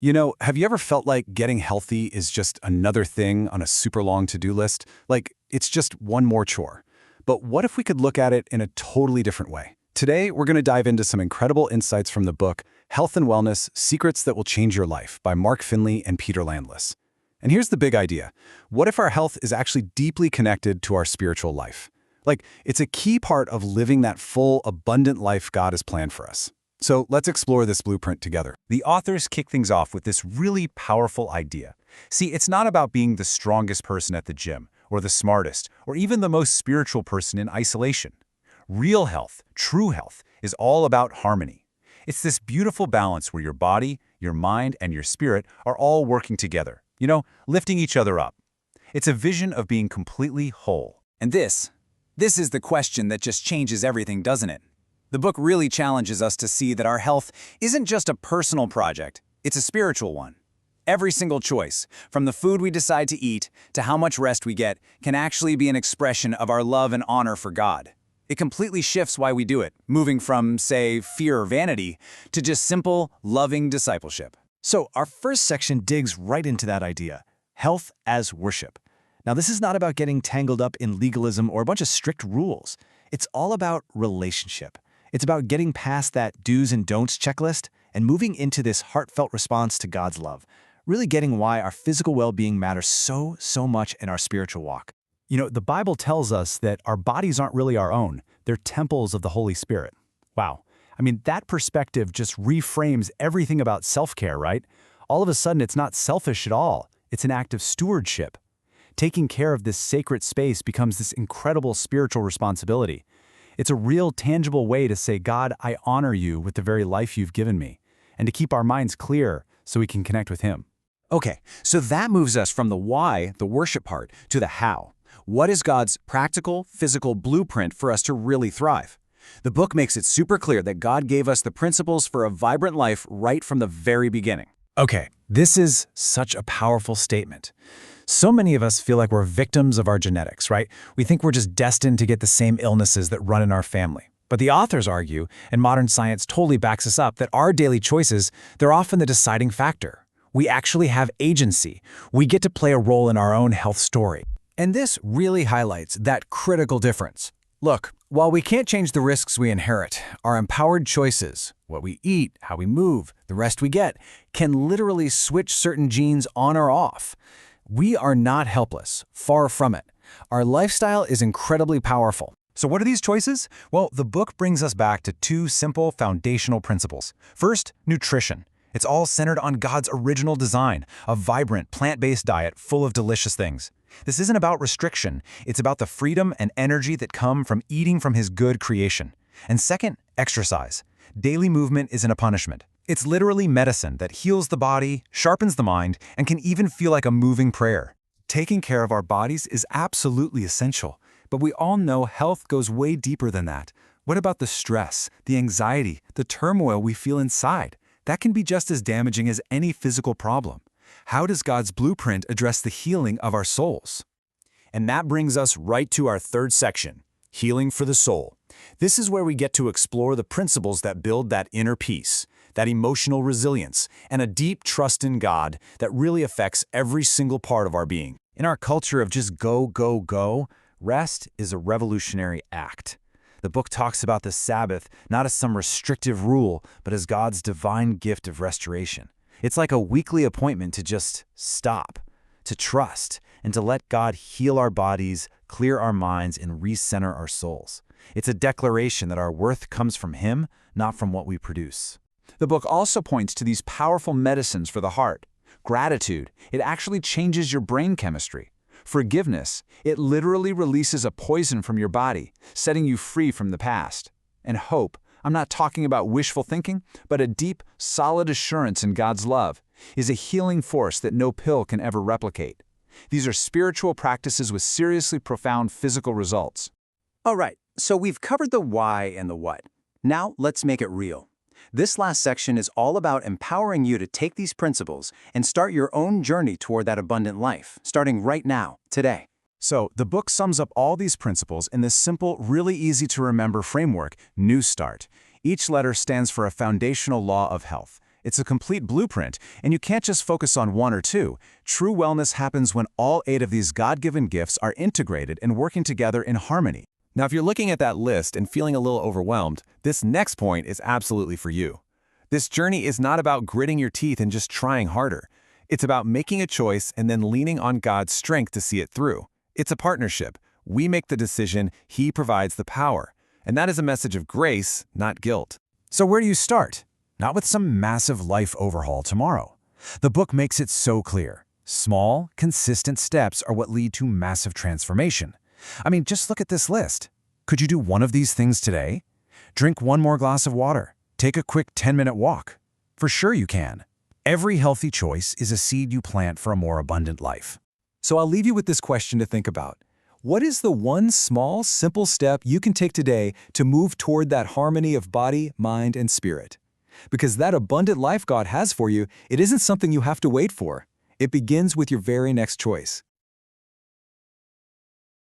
Have you ever felt like getting healthy is just another thing on a super long to-do list? Like, it's just one more chore. But what if we could look at it in a totally different way? Today, we're going to dive into some incredible insights from the book, Health and Wellness, Secrets That Will Change Your Life by Finley and Peter Landless. And here's the big idea. What if our health is actually deeply connected to our spiritual life? Like, it's a key part of living that full, abundant life God has planned for us. So let's explore this blueprint together. The authors kick things off with this really powerful idea. See, it's not about being the strongest person at the gym, or the smartest, or even the most spiritual person in isolation. Real health, true health, is all about harmony. It's this beautiful balance where your body, your mind, and your spirit are all working together, lifting each other up. It's a vision of being completely whole. And this is the question that just changes everything, doesn't it? The book really challenges us to see that our health isn't just a personal project, it's a spiritual one. Every single choice, from the food we decide to eat to how much rest we get, can actually be an expression of our love and honor for God. It completely shifts why we do it, moving from, say, fear or vanity, to just simple, loving discipleship. So our first section digs right into that idea, health as worship. Now, this is not about getting tangled up in legalism or a bunch of strict rules. It's all about relationship. It's about getting past that do's and don'ts checklist and moving into this heartfelt response to God's love, really getting why our physical well-being matters so much in our spiritual walk. The Bible tells us that our bodies aren't really our own. They're temples of the Holy Spirit. Wow. That perspective just reframes everything about self-care, right? All of a sudden, it's not selfish at all. It's an act of stewardship. Taking care of this sacred space becomes this incredible spiritual responsibility. It's a real, tangible way to say, God, I honor you with the very life you've given me, and to keep our minds clear so we can connect with Him. Okay, so that moves us from the why, the worship part, to the how. What is God's practical, physical blueprint for us to really thrive? The book makes it super clear that God gave us the principles for a vibrant life right from the very beginning. Okay, this is such a powerful statement. So many of us feel like we're victims of our genetics, right? We think we're just destined to get the same illnesses that run in our family. But the authors argue, and modern science totally backs us up, that our daily choices, they're often the deciding factor. We actually have agency. We get to play a role in our own health story. And this really highlights that critical difference. Look, while we can't change the risks we inherit, our empowered choices, what we eat, how we move, the rest we get, can literally switch certain genes on or off. We are not helpless, far from it. Our lifestyle is incredibly powerful. So what are these choices? Well, the book brings us back to two simple foundational principles. First, nutrition. It's all centered on God's original design, a vibrant, plant-based diet full of delicious things. This isn't about restriction. It's about the freedom and energy that come from eating from His good creation. And second, exercise. Daily movement isn't a punishment. It's literally medicine that heals the body, sharpens the mind, and can even feel like a moving prayer. Taking care of our bodies is absolutely essential, but we all know health goes way deeper than that. What about the stress, the anxiety, the turmoil we feel inside? That can be just as damaging as any physical problem. How does God's blueprint address the healing of our souls? And that brings us right to our third section, healing for the soul. This is where we get to explore the principles that build that inner peace, that emotional resilience, and a deep trust in God that really affects every single part of our being. In our culture of just go, rest is a revolutionary act. The book talks about the Sabbath not as some restrictive rule, but as God's divine gift of restoration. It's like a weekly appointment to just stop, to trust, and to let God heal our bodies, clear our minds, and recenter our souls. It's a declaration that our worth comes from Him, not from what we produce. The book also points to these powerful medicines for the heart. Gratitude, it actually changes your brain chemistry. Forgiveness, it literally releases a poison from your body, setting you free from the past. And hope, I'm not talking about wishful thinking, but a deep, solid assurance in God's love, is a healing force that no pill can ever replicate. These are spiritual practices with seriously profound physical results. All right, so we've covered the why and the what. Now let's make it real. This last section is all about empowering you to take these principles and start your own journey toward that abundant life, starting right now, today. So, the book sums up all these principles in this simple, really easy to remember framework, New Start. Each letter stands for a foundational law of health. It's a complete blueprint, and you can't just focus on one or two. True wellness happens when all 8 of these God-given gifts are integrated and working together in harmony. Now, if you're looking at that list and feeling a little overwhelmed, this next point is absolutely for you. This journey is not about gritting your teeth and just trying harder. It's about making a choice and then leaning on God's strength to see it through. It's a partnership. We make the decision, He provides the power. And that is a message of grace, not guilt. So where do you start? Not with some massive life overhaul tomorrow. The book makes it so clear. Small, consistent steps are what lead to massive transformation. I mean, just look at this list. Could you do one of these things today? Drink one more glass of water. Take a quick 10-minute walk. For sure you can. Every healthy choice is a seed you plant for a more abundant life. So I'll leave you with this question to think about. What is the one small, simple step you can take today to move toward that harmony of body, mind, and spirit? Because that abundant life God has for you, it isn't something you have to wait for. It begins with your very next choice.